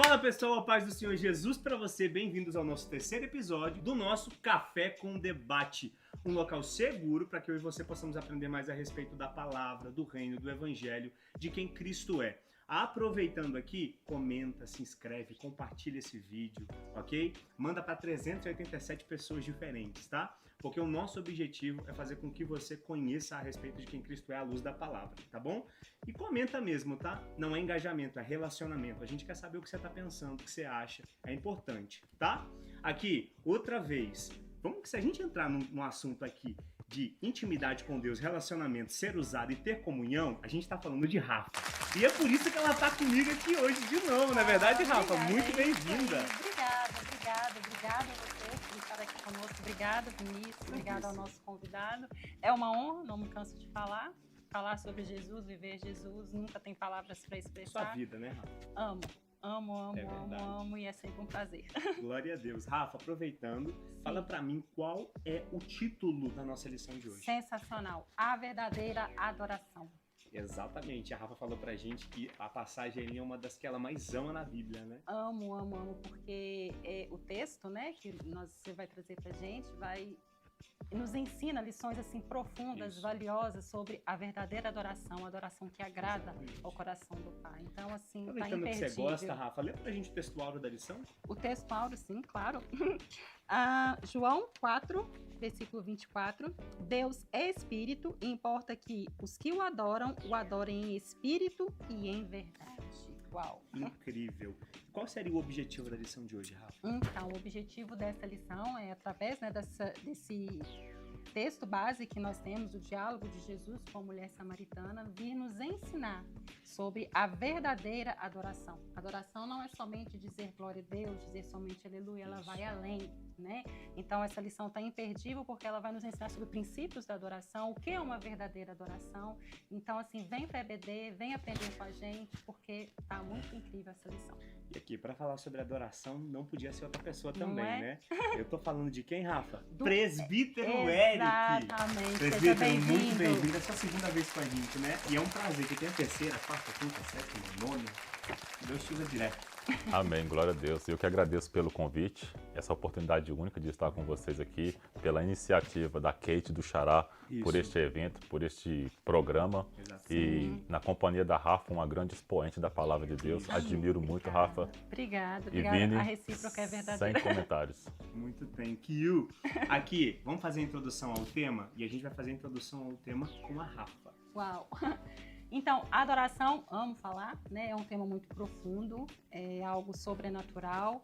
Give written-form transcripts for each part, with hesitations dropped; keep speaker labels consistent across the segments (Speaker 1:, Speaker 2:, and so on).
Speaker 1: Fala pessoal, a paz do Senhor Jesus para você, bem-vindos ao nosso terceiro episódio do nosso Café com Debate, um local seguro para que eu e você possamos aprender mais a respeito da palavra, do reino, do evangelho, de quem Cristo é. Aproveitando aqui, comenta, se inscreve, compartilha esse vídeo, ok? Manda para 387 pessoas diferentes, tá? Porque o nosso objetivo é fazer com que você conheça a respeito de quem Cristo é à luz da palavra, tá bom? E comenta mesmo, tá? Não é engajamento, é relacionamento. A gente quer saber o que você tá pensando, o que você acha, é importante, tá? Aqui, outra vez, vamos que se a gente entrar num assunto aqui de intimidade com Deus, relacionamento, ser usado e ter comunhão, a gente tá falando de Rafa. E é por isso que ela tá comigo aqui hoje de novo, não é verdade, Rafa?
Speaker 2: Obrigada,
Speaker 1: Muito bem-vinda.
Speaker 2: Obrigada a você por estar aqui conosco. Obrigada, Vinícius. Obrigada ao nosso convidado. É uma honra, não me canso de falar sobre Jesus, viver Jesus. Nunca tem palavras para expressar.
Speaker 1: Sua vida, né, Rafa?
Speaker 2: Amo, e é sempre um prazer.
Speaker 1: Glória a Deus. Rafa, aproveitando, fala pra mim qual é o título da nossa lição de hoje.
Speaker 2: Sensacional. A verdadeira adoração.
Speaker 1: Exatamente. A Rafa falou pra gente que a passagem ali é uma das que ela mais ama na Bíblia, né?
Speaker 2: Amo, porque o texto, né, que você vai trazer pra gente, nos ensina lições assim profundas, valiosas sobre a verdadeira adoração, a adoração que agrada ao coração do Pai. Então, assim, tá
Speaker 1: aproveitando
Speaker 2: imperdível.
Speaker 1: que você gosta, Rafa, lê pra gente o texto áureo da lição?
Speaker 2: O texto áureo, sim, claro. João 4, versículo 24. Deus é espírito e importa que os que o adorem em espírito e em verdade. Uau!
Speaker 1: Incrível. Qual seria o objetivo da lição de hoje, Rafa?
Speaker 2: Então, o objetivo dessa lição é, através desse texto base que nós temos, o diálogo de Jesus com a mulher samaritana, vir nos ensinar sobre a verdadeira adoração. Adoração não é somente dizer glória a Deus, dizer somente aleluia, ela vai além, né? Então, essa lição está imperdível porque ela vai nos ensinar sobre princípios da adoração, o que é uma verdadeira adoração. Então, assim, vem para EBD, vem aprender com a gente, porque tá muito incrível essa lição.
Speaker 1: E aqui, para falar sobre adoração, não podia ser outra pessoa também, né? Eu tô falando de quem, Rafa? Presbítero Eric.
Speaker 2: Exatamente.
Speaker 1: Presbítero, muito bem-vindo. É a sua segunda vez com a gente, né? E é um prazer que tem a terceira, quarta, quinta, sétima, nona. Deus te usa direto.
Speaker 3: Amém, glória a Deus. Eu que agradeço pelo convite, essa oportunidade única de estar com vocês aqui, pela iniciativa da Kate do Xará, por este evento, por este programa.
Speaker 1: Exato.
Speaker 3: E na companhia da Rafa, uma grande expoente da palavra de Deus. Admiro muito, Rafa.
Speaker 2: Obrigada.
Speaker 3: E Vini,
Speaker 2: a recíproca é verdadeira.
Speaker 3: sem comentários.
Speaker 1: Muito thank you. Aqui, vamos fazer a introdução ao tema e a gente vai fazer a introdução ao tema com a Rafa.
Speaker 2: Uau! Então, a adoração, amo falar, né? É um tema muito profundo, é algo sobrenatural.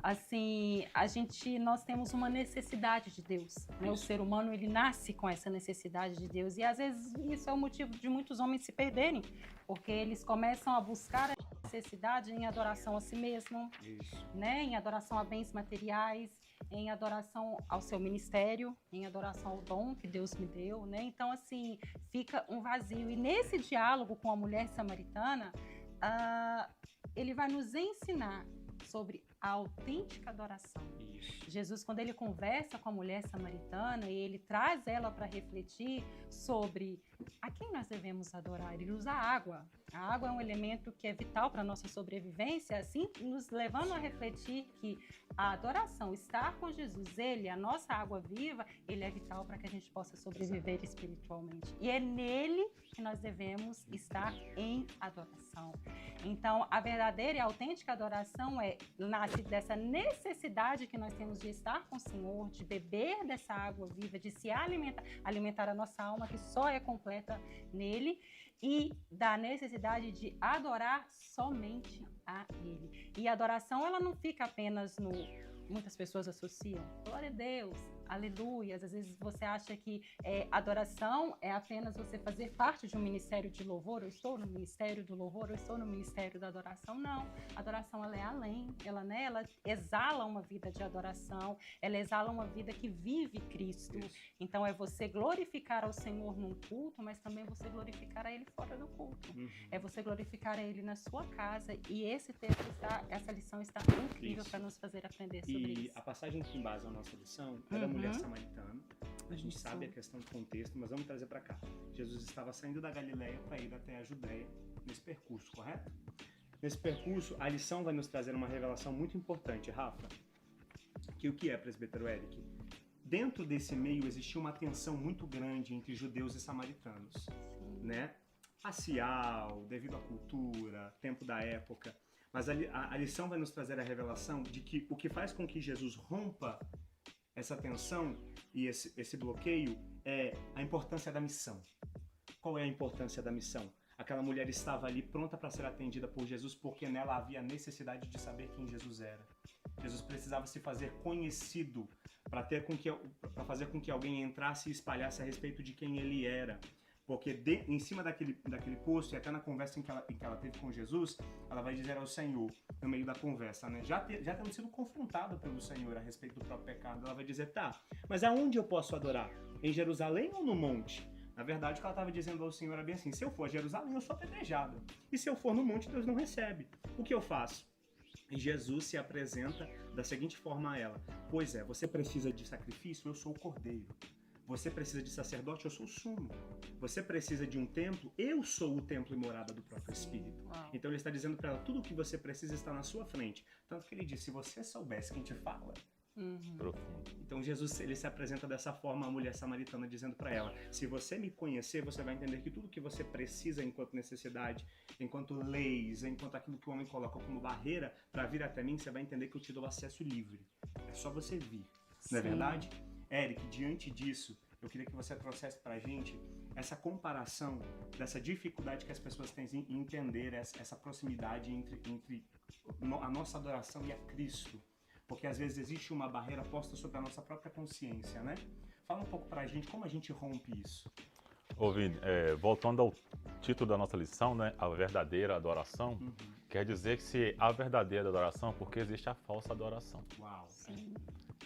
Speaker 2: Assim, nós temos uma necessidade de Deus, né? O ser humano, ele nasce com essa necessidade de Deus e às vezes isso é o motivo de muitos homens se perderem, porque eles começam a buscar a necessidade em adoração a si mesmo, né? Em adoração a bens materiais, em adoração ao seu ministério, em adoração ao dom que Deus me deu, né? Então, assim, fica um vazio. E nesse diálogo com a mulher samaritana, ele vai nos ensinar sobre a autêntica adoração. Jesus, quando ele conversa com a mulher samaritana e ele traz ela para refletir sobre a quem nós devemos adorar, ele usa a água. A água é um elemento que é vital para a nossa sobrevivência, assim, nos levando a refletir que a adoração, estar com Jesus, ele, a nossa água viva, ele é vital para que a gente possa sobreviver espiritualmente. E é nele que nós devemos estar em adoração. Então, a verdadeira e autêntica adoração nasce dessa necessidade que nós temos de estar com o Senhor, de beber dessa água viva, de se alimentar a nossa alma, que só é completa nele, e da necessidade de adorar somente a Ele. E a adoração, ela não fica apenas no... Muitas pessoas associam, glória a Deus, aleluia. Às vezes você acha que adoração é apenas você fazer parte de um ministério de louvor. Eu estou no ministério do louvor, eu estou no ministério da adoração. Não, a adoração ela é além, ela exala uma vida de adoração, ela exala uma vida que vive Cristo. Então é você glorificar ao Senhor num culto, mas também você glorificar a Ele fora do culto. É você glorificar a Ele na sua casa. E essa lição está incrível para nos fazer aprender sobre isso.
Speaker 1: E a passagem que embasa a nossa lição é da mulher samaritana. A gente sabe a questão do contexto, mas vamos trazer para cá. Jesus estava saindo da Galileia para ir até a Judéia nesse percurso, correto? Nesse percurso, a lição vai nos trazer uma revelação muito importante, Rafa. Que o que é, presbítero Eric? Dentro desse meio existia uma tensão muito grande entre judeus e samaritanos, né? Racial, devido à cultura, tempo da época. Mas a lição vai nos trazer a revelação de que o que faz com que Jesus rompa essa tensão e esse bloqueio é a importância da missão. Qual é a importância da missão? Aquela mulher estava ali pronta para ser atendida por Jesus porque nela havia a necessidade de saber quem Jesus era. Jesus precisava se fazer conhecido para fazer com que alguém entrasse e espalhasse a respeito de quem ele era. Porque em cima daquele posto, e até na conversa em que ela teve com Jesus, ela vai dizer ao Senhor, no meio da conversa, né? Já tendo sido confrontada pelo Senhor a respeito do próprio pecado, ela vai dizer, tá, mas aonde eu posso adorar? Em Jerusalém ou no monte? Na verdade, o que ela estava dizendo ao Senhor era bem assim, se eu for a Jerusalém, eu sou apedrejada. E se eu for no monte, Deus não recebe. O que eu faço? E Jesus se apresenta da seguinte forma a ela, pois é, você precisa de sacrifício, eu sou o cordeiro. Você precisa de sacerdote, eu sou o sumo. Você precisa de um templo, eu sou o templo e morada do próprio Espírito. Então ele está dizendo para ela, tudo o que você precisa está na sua frente. Tanto que ele diz, se você soubesse quem te fala.
Speaker 3: Profundo.
Speaker 1: Então Jesus ele se apresenta dessa forma à mulher samaritana, dizendo para ela, se você me conhecer, você vai entender que tudo que você precisa enquanto necessidade, enquanto leis, enquanto aquilo que o homem coloca como barreira para vir até mim, você vai entender que eu te dou acesso livre. É só você vir. Não é verdade? Eric, diante disso, eu queria que você trouxesse pra gente essa comparação dessa dificuldade que as pessoas têm em entender essa proximidade entre a nossa adoração e a Cristo. Porque às vezes existe uma barreira posta sobre a nossa própria consciência, né? Fala um pouco pra gente como a gente rompe isso.
Speaker 3: Ô Vini, voltando ao título da nossa lição, né? A verdadeira adoração, quer dizer que se a verdadeira adoração, porque existe a falsa adoração.
Speaker 1: Uau!
Speaker 2: Sim.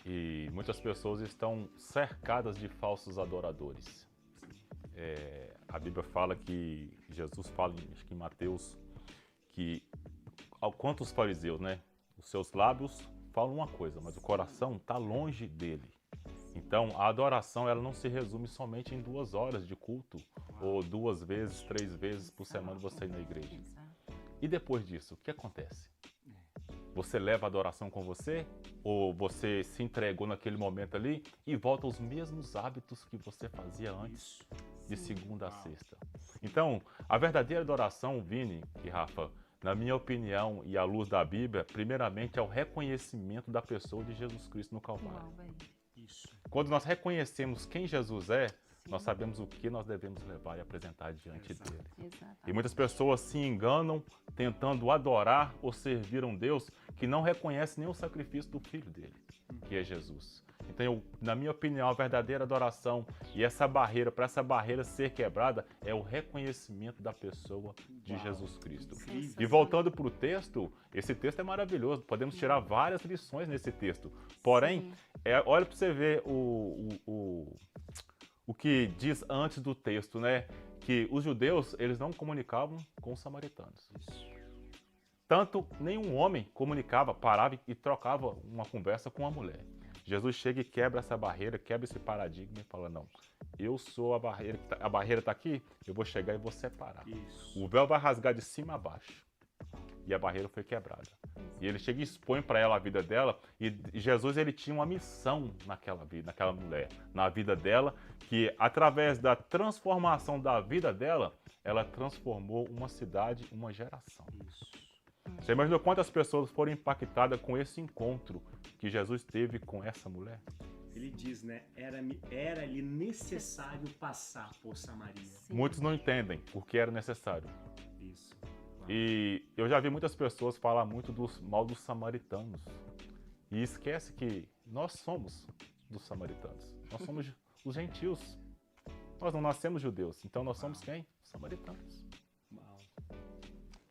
Speaker 3: E muitas pessoas estão cercadas de falsos adoradores. A Bíblia fala que, Jesus fala, acho que em Mateus, que quanto os fariseus, né? Os seus lábios falam uma coisa, mas o coração está longe dele. Então, a adoração ela não se resume somente em 2 horas de culto, ou 2 vezes, 3 vezes por semana você ir na igreja. E depois disso, o que acontece? Você leva a adoração com você? Ou você se entregou naquele momento ali e volta aos mesmos hábitos que você fazia antes, de segunda a sexta? Então, a verdadeira adoração, Vini e Rafa, na minha opinião e à luz da Bíblia, primeiramente é o reconhecimento da pessoa de Jesus Cristo no Calvário.
Speaker 1: Isso.
Speaker 3: Quando nós reconhecemos quem Jesus é, nós sabemos o que nós devemos levar e apresentar diante dele.
Speaker 2: Exatamente.
Speaker 3: E muitas pessoas se enganam tentando adorar ou servir um Deus que não reconhece nem o sacrifício do Filho dele, que é Jesus. Então, na minha opinião, a verdadeira adoração e essa barreira, para essa barreira ser quebrada, é o reconhecimento da pessoa de Jesus Cristo. E voltando para o texto, esse texto é maravilhoso, podemos tirar várias lições nesse texto. Porém, olha para você ver o que diz antes do texto, né? Que os judeus, eles não comunicavam com os samaritanos. Tanto nenhum homem comunicava, parava e trocava uma conversa com uma mulher. Jesus chega e quebra essa barreira, quebra esse paradigma e fala, não, eu sou a barreira está aqui, eu vou chegar e vou separar.
Speaker 1: Isso.
Speaker 3: O véu vai rasgar de cima a baixo. E a barreira foi quebrada. E ele chega e expõe para ela a vida dela. E Jesus ele tinha uma missão naquela mulher, na vida dela, que através da transformação da vida dela, ela transformou uma cidade, uma geração.
Speaker 1: Isso.
Speaker 3: Você imagina quantas pessoas foram impactadas com esse encontro que Jesus teve com essa mulher?
Speaker 1: Ele diz, né? Era-lhe necessário passar por Samaria.
Speaker 2: Sim.
Speaker 3: Muitos não entendem o que era necessário.
Speaker 1: Isso.
Speaker 3: E eu já vi muitas pessoas falar muito mal dos samaritanos. E esquece que nós somos dos samaritanos. Nós somos os gentios. Nós não nascemos judeus. Então nós somos quem? Os samaritanos.
Speaker 1: Uau.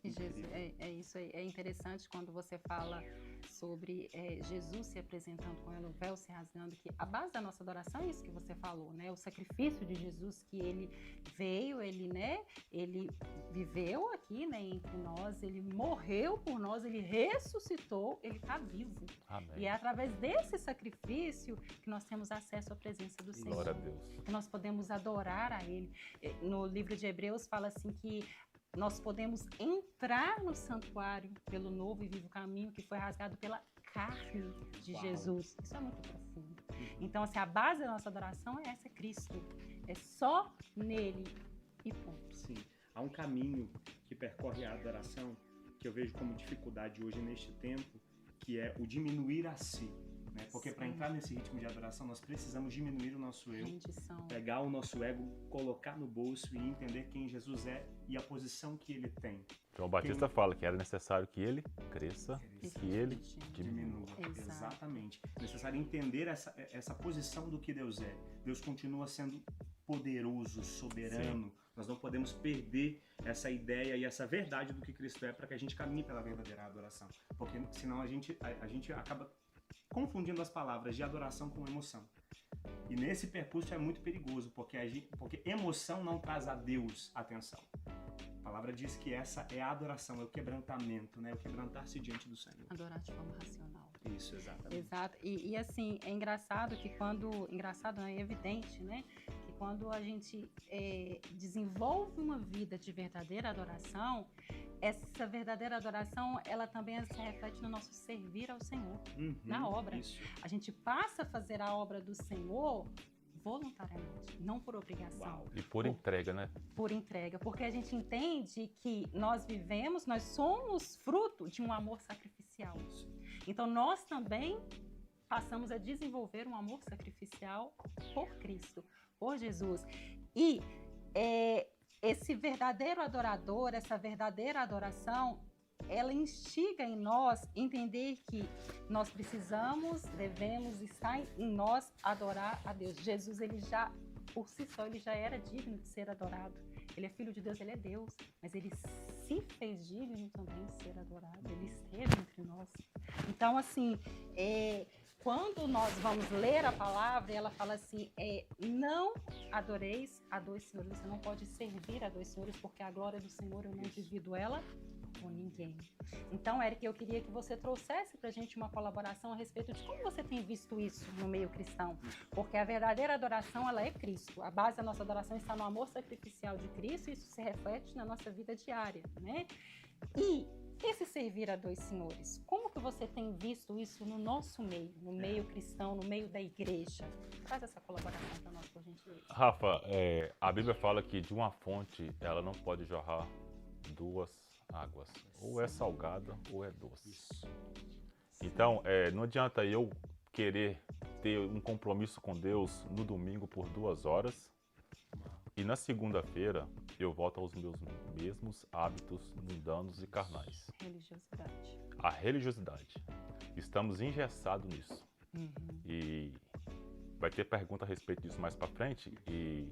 Speaker 2: E Jesus, é isso aí. É interessante quando você fala sobre Jesus se apresentando com ela, o véu se rasgando, que a base da nossa adoração é isso que você falou, né? O sacrifício de Jesus, que ele veio, ele viveu aqui, né, entre nós, ele morreu por nós, ele ressuscitou, ele está vivo.
Speaker 3: Amém.
Speaker 2: E é através desse sacrifício que nós temos acesso à presença do Senhor.
Speaker 3: Glória a Deus.
Speaker 2: Que nós podemos adorar a Ele. No livro de Hebreus fala assim que nós podemos entrar entrar no santuário pelo novo e vivo caminho que foi rasgado pela carne de
Speaker 1: Uau.
Speaker 2: Jesus. Isso é muito profundo. Então, assim, a base da nossa adoração é essa, é Cristo. É só nele e ponto.
Speaker 1: Sim. Há um caminho que percorre a adoração que eu vejo como dificuldade hoje neste tempo, que é o diminuir a si. Né? Porque para
Speaker 2: Sim.
Speaker 1: entrar nesse ritmo de adoração, nós precisamos diminuir o nosso eu,
Speaker 2: Rendição.
Speaker 1: pegar o nosso ego, colocar no bolso e entender quem Jesus é e a posição que ele tem.
Speaker 3: João Batista fala que era necessário que ele cresça e que ele
Speaker 1: Diminua.
Speaker 2: Exato.
Speaker 1: Exatamente. É necessário entender essa posição do que Deus é. Deus continua sendo poderoso, soberano. Nós não podemos perder essa ideia e essa verdade do que Cristo é para que a gente caminhe pela verdadeira adoração. Porque senão a gente acaba confundindo as palavras de adoração com emoção. E nesse percurso é muito perigoso, porque emoção não traz a Deus atenção. A palavra diz que essa é a adoração, é o quebrantamento, né? O quebrantar-se diante do Senhor.
Speaker 2: Adorar de forma racional.
Speaker 1: Isso, exatamente.
Speaker 2: Exato. E assim, é engraçado que quando... Engraçado não, é evidente, né? Que quando a gente desenvolve uma vida de verdadeira adoração, essa verdadeira adoração, ela também se reflete no nosso servir ao Senhor, na obra.
Speaker 1: Isso.
Speaker 2: A gente passa a fazer a obra do Senhor voluntariamente, não por obrigação.
Speaker 1: Uau.
Speaker 3: E por entrega, né?
Speaker 2: Por entrega, porque a gente entende que nós somos fruto de um amor sacrificial.
Speaker 1: Isso.
Speaker 2: Então nós também passamos a desenvolver um amor sacrificial por Cristo, por Jesus. E esse verdadeiro adorador, essa verdadeira adoração, ela instiga em nós entender que nós devemos estar em nós adorar a Deus. Jesus, ele já, por si só, ele já era digno de ser adorado. Ele é filho de Deus, ele é Deus, mas ele se fez digno também de ser adorado. Ele esteve entre nós. Então, assim, quando nós vamos ler a palavra, ela fala assim, não adoreis a dois senhores. Você não pode servir a dois senhores, porque a glória do Senhor eu não divido ela com ninguém. Então, Eric, eu queria que você trouxesse pra gente uma colaboração a respeito de como você tem visto isso no meio cristão. Porque a verdadeira adoração, ela é Cristo. A base da nossa adoração está no amor sacrificial de Cristo e isso se reflete na nossa vida diária, né? E esse servir a dois senhores, como que você tem visto isso no nosso meio, no meio cristão, no meio da igreja? Faz essa colaboração para nós, por gentileza.
Speaker 3: Rafa, a Bíblia fala que de uma fonte ela não pode jorrar duas águas. Ou é salgada ou é doce.
Speaker 1: Isso.
Speaker 3: Então, não adianta eu querer ter um compromisso com Deus no domingo por 2 horas e na segunda-feira eu volto aos meus mesmos hábitos mundanos e carnais.
Speaker 2: Religiosidade.
Speaker 3: A religiosidade. Estamos engessados nisso. E vai ter pergunta a respeito disso mais para frente e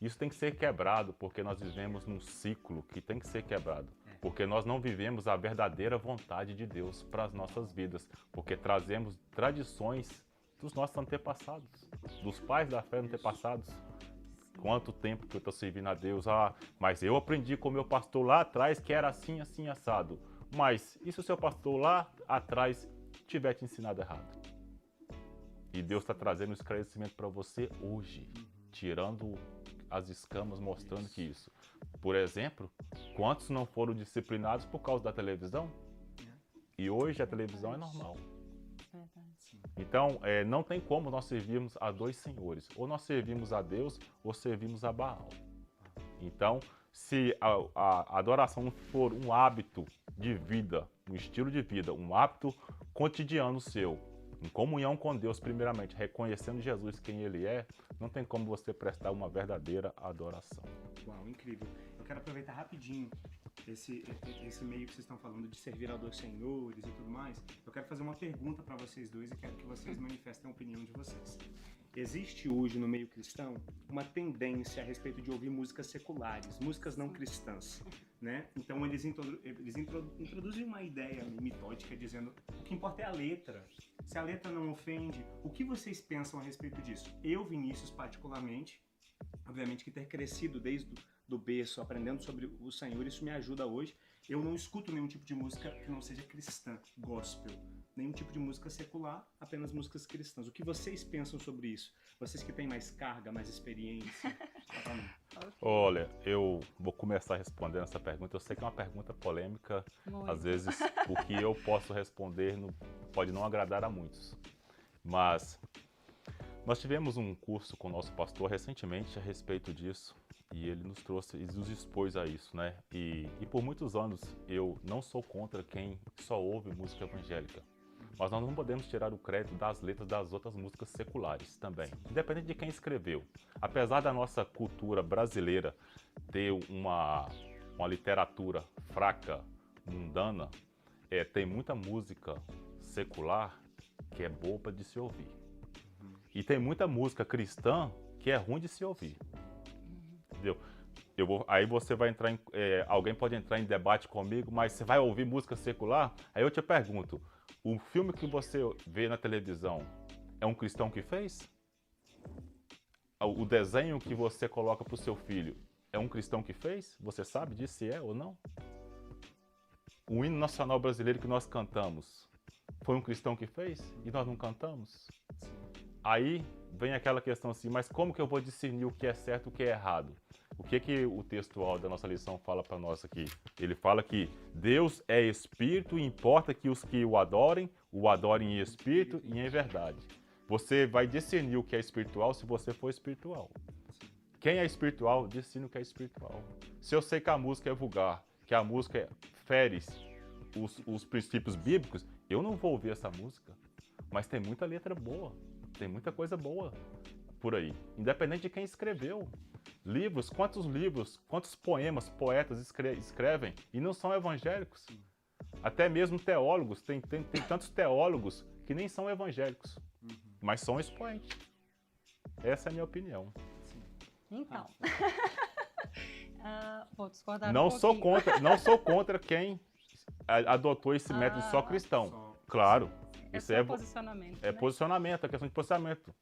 Speaker 3: isso tem que ser quebrado porque nós vivemos num ciclo que tem que ser quebrado. Porque nós não vivemos a verdadeira vontade de Deus para as nossas vidas, porque trazemos tradições dos nossos antepassados, dos pais da fé antepassados. Quanto tempo que eu estou servindo a Deus? Mas eu aprendi com o meu pastor lá atrás que era assim, assim, assado. Mas e se o seu pastor lá atrás tiver te ensinado errado? E Deus está trazendo um esclarecimento para você hoje, tirando as escamas, mostrando que isso. Por exemplo, quantos não foram disciplinados por causa da televisão? E hoje a televisão é normal. Então, não tem como nós servirmos a dois senhores. Ou nós servimos a Deus ou servimos a Baal. Então, se a adoração for um hábito de vida, um estilo de vida, um hábito cotidiano seu, em comunhão com Deus, primeiramente, reconhecendo Jesus quem Ele é, não tem como você prestar uma verdadeira adoração.
Speaker 1: Uau, incrível. Eu quero aproveitar rapidinho esse meio que vocês estão falando de servir a dois senhores e tudo mais. Eu quero fazer uma pergunta para vocês dois e quero que vocês manifestem a opinião de vocês. Existe hoje no meio cristão uma tendência a respeito de ouvir músicas seculares, músicas não cristãs, né? Então eles introduzem uma ideia mitótica dizendo o que importa é a letra. Se a letra não ofende, o que vocês pensam a respeito disso? Eu, Vinícius, particularmente, obviamente que ter crescido desde do berço, aprendendo sobre o Senhor, isso me ajuda hoje. Eu não escuto nenhum tipo de música que não seja cristã, gospel, nenhum tipo de música secular, apenas músicas cristãs. O que vocês pensam sobre isso? Vocês que têm mais carga, mais experiência?
Speaker 3: Olha, eu vou começar respondendo essa pergunta. Eu sei que é uma pergunta polêmica.
Speaker 2: Muito.
Speaker 3: Às vezes, o que eu posso responder pode não agradar a muitos. Mas nós tivemos um curso com o nosso pastor recentemente a respeito disso. E ele nos trouxe e nos expôs a isso, né? E por muitos anos eu não sou contra quem só ouve música evangélica. Mas nós não podemos tirar o crédito das letras das outras músicas seculares também, independente de quem escreveu. Apesar da nossa cultura brasileira ter uma literatura fraca, mundana, tem muita música secular que é boa de se ouvir. E tem muita música cristã que é ruim de se ouvir. Entendeu? Aí você vai entrar alguém pode entrar em debate comigo, mas você vai ouvir música secular? Aí eu te pergunto, o filme que você vê na televisão é um cristão que fez? O desenho que você coloca para o seu filho é um cristão que fez? Você sabe disso se é ou não? O hino nacional brasileiro que nós cantamos foi um cristão que fez e nós não cantamos? Aí vem aquela questão assim, mas como que eu vou discernir o que é certo e o que é errado? O que o textual da nossa lição fala para nós aqui? Ele fala que Deus é espírito e importa que os que o adorem em espírito e em verdade. Você vai discernir o que é espiritual se você for espiritual. Quem é espiritual, discerne o que é espiritual. Se eu sei que a música é vulgar, que a música fere os princípios bíblicos, eu não vou ouvir essa música. Mas tem muita letra boa, tem muita coisa boa por aí, independente de quem escreveu. Quantos poemas, poetas escrevem e não são evangélicos? Até mesmo teólogos, tem tantos teólogos que nem são evangélicos, mas são expoentes. Essa é a minha opinião.
Speaker 2: Então, vou discordar
Speaker 3: Não
Speaker 2: um
Speaker 3: sou
Speaker 2: pouquinho.
Speaker 3: não sou contra quem adotou esse método só cristão. Claro. Isso
Speaker 2: É posicionamento.
Speaker 3: É
Speaker 2: né?
Speaker 3: posicionamento, é questão de posicionamento.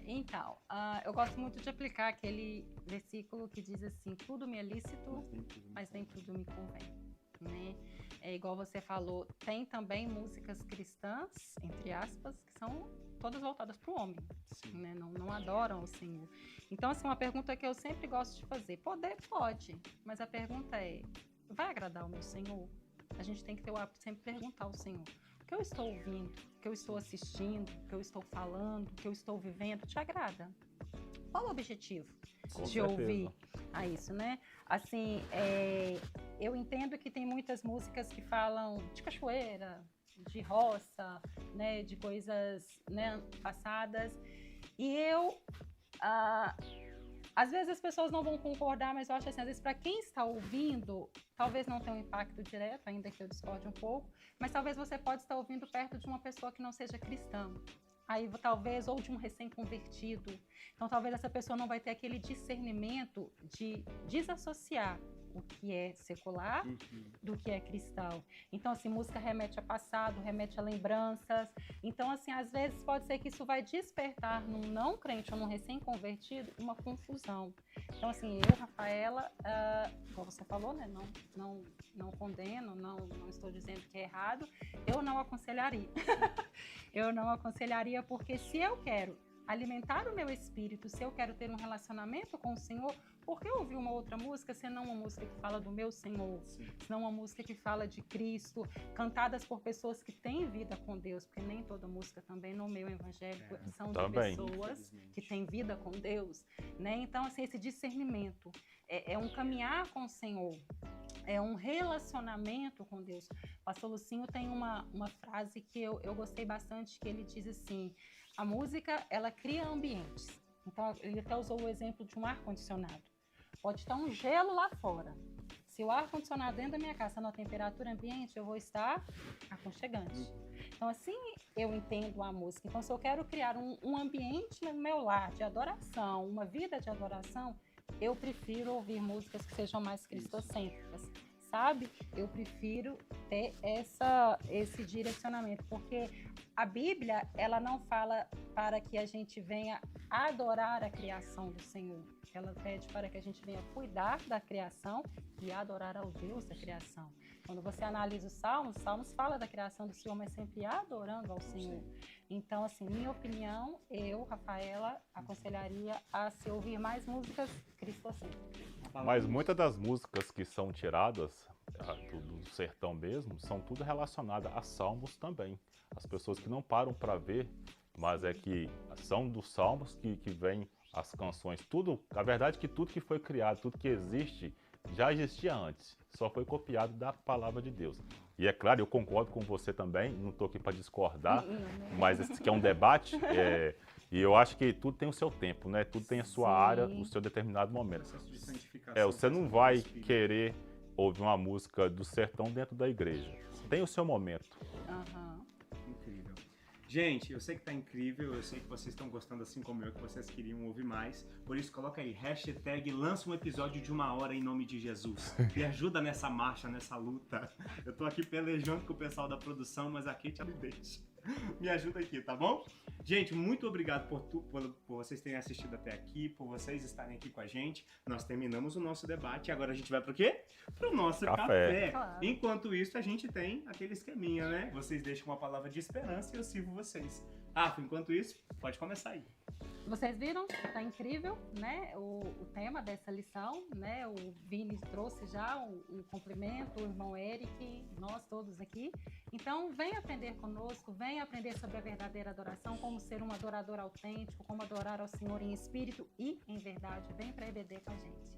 Speaker 2: Então, eu gosto muito de aplicar aquele versículo que diz assim: tudo me é lícito, mas nem tudo me convém. Né? É igual você falou, tem também músicas cristãs, entre aspas, que são todas voltadas para o homem, né? Não adoram o Senhor. Então, assim, uma pergunta que eu sempre gosto de fazer: poder pode, mas a pergunta é: vai agradar o meu Senhor? A gente tem que ter o hábito de sempre perguntar ao Senhor: o que eu estou ouvindo, o que eu estou assistindo, o que eu estou falando, o que eu estou vivendo, te agrada? Qual o objetivo de ouvir a isso, né? Assim, eu entendo que tem muitas músicas que falam de cachoeira, de roça, né, de coisas, né, passadas, e às vezes as pessoas não vão concordar, mas eu acho assim, às vezes para quem está ouvindo, talvez não tenha um impacto direto, ainda que eu discorde um pouco, mas talvez você pode estar ouvindo perto de uma pessoa que não seja cristã. Aí talvez, ou de um recém-convertido. Então talvez essa pessoa não vai ter aquele discernimento de desassociar o que é secular do que é cristão. Então, assim, música remete a passado, remete a lembranças. Então, assim, às vezes pode ser que isso vai despertar num não crente ou num recém-convertido uma confusão. Então, assim, eu, Rafaela, como você falou, né, não condeno, não estou dizendo que é errado, eu não aconselharia. Eu não aconselharia porque se eu quero alimentar o meu espírito, se eu quero ter um relacionamento com o Senhor, por que ouvir uma outra música, senão uma música que fala do meu Senhor, senão uma música que fala de Cristo, cantadas por pessoas que têm vida com Deus, porque nem toda música também no meio evangélico são de pessoas que têm vida com Deus, né? Então, assim, esse discernimento é um caminhar com o Senhor, é um relacionamento com Deus. O pastor Lucinho tem uma frase que eu gostei bastante, que ele diz assim: a música, ela cria ambientes. Então, ele até usou o exemplo de um ar-condicionado. Pode estar um gelo lá fora. Se o ar-condicionado dentro da minha casa está na temperatura ambiente, eu vou estar aconchegante. Então, assim eu entendo a música. Então, se eu quero criar um ambiente no meu lar de adoração, uma vida de adoração, eu prefiro ouvir músicas que sejam mais cristocêntricas. sabe? Eu prefiro ter esse direcionamento, porque a Bíblia, ela não fala para que a gente venha adorar a criação do Senhor. Ela pede para que a gente venha cuidar da criação e adorar ao Deus da criação. Quando você analisa os Salmos fala da criação do Senhor, mas sempre adorando ao Senhor. Então, assim, minha opinião, eu, Rafaela, aconselharia a se ouvir mais músicas cristocêntricas.
Speaker 3: Mas muitas das músicas que são tiradas do sertão mesmo, são tudo relacionadas a salmos também. As pessoas que não param para ver, mas é que são dos salmos que vem as canções. Tudo, a verdade é que tudo que foi criado, tudo que existe, já existia antes. Só foi copiado da palavra de Deus. E é claro, eu concordo com você também, não estou aqui para discordar, mas esse que é um debate, e eu acho que tudo tem o seu tempo, né? Tudo tem a sua área, o seu determinado momento. Você não vai querer ouvir uma música do sertão dentro da igreja. Tem o seu momento.
Speaker 1: Incrível. Gente, eu sei que tá incrível, eu sei que vocês estão gostando assim como eu, que vocês queriam ouvir mais. Por isso, coloca aí, hashtag lança um episódio de 1 hora em nome de Jesus. Me ajuda nessa marcha, nessa luta. Eu tô aqui pelejando com o pessoal da produção, mas a Kate me deixa. Me ajuda aqui, tá bom? Gente, muito obrigado por vocês terem assistido até aqui, por vocês estarem aqui com a gente. Nós terminamos o nosso debate e agora a gente vai pro quê? Pro nosso café.
Speaker 2: Claro.
Speaker 1: Enquanto isso, a gente tem aquele esqueminha, né? Vocês deixam uma palavra de esperança e eu sirvo vocês. Rafa, enquanto isso, pode começar aí.
Speaker 2: Vocês viram? Tá incrível, né? O tema dessa lição, né? O Vini trouxe já o complemento, o irmão Eric, nós todos aqui. Então, vem aprender conosco, vem aprender sobre a verdadeira adoração, como ser um adorador autêntico, como adorar ao Senhor em espírito e em verdade. Vem para EBD com a gente.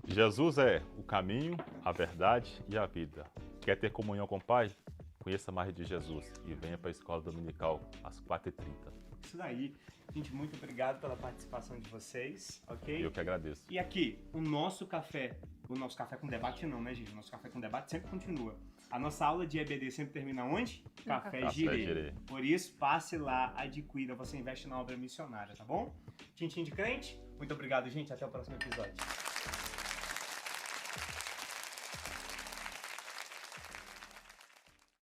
Speaker 3: Jesus é o caminho, a verdade e a vida. Quer ter comunhão com o Pai? Conheça mais de Jesus e venha para a Escola Dominical às 4h30.
Speaker 1: Isso daí. Gente, muito obrigado pela participação de vocês, ok?
Speaker 3: Eu que agradeço.
Speaker 1: E aqui, o nosso café com debate não, né, gente? O nosso café com debate sempre continua. A nossa aula de EBD sempre termina onde? Café Girê. Por isso, passe lá, adquira, você investe na obra missionária, tá bom? Tintim de crente, muito obrigado, gente. Até o próximo episódio.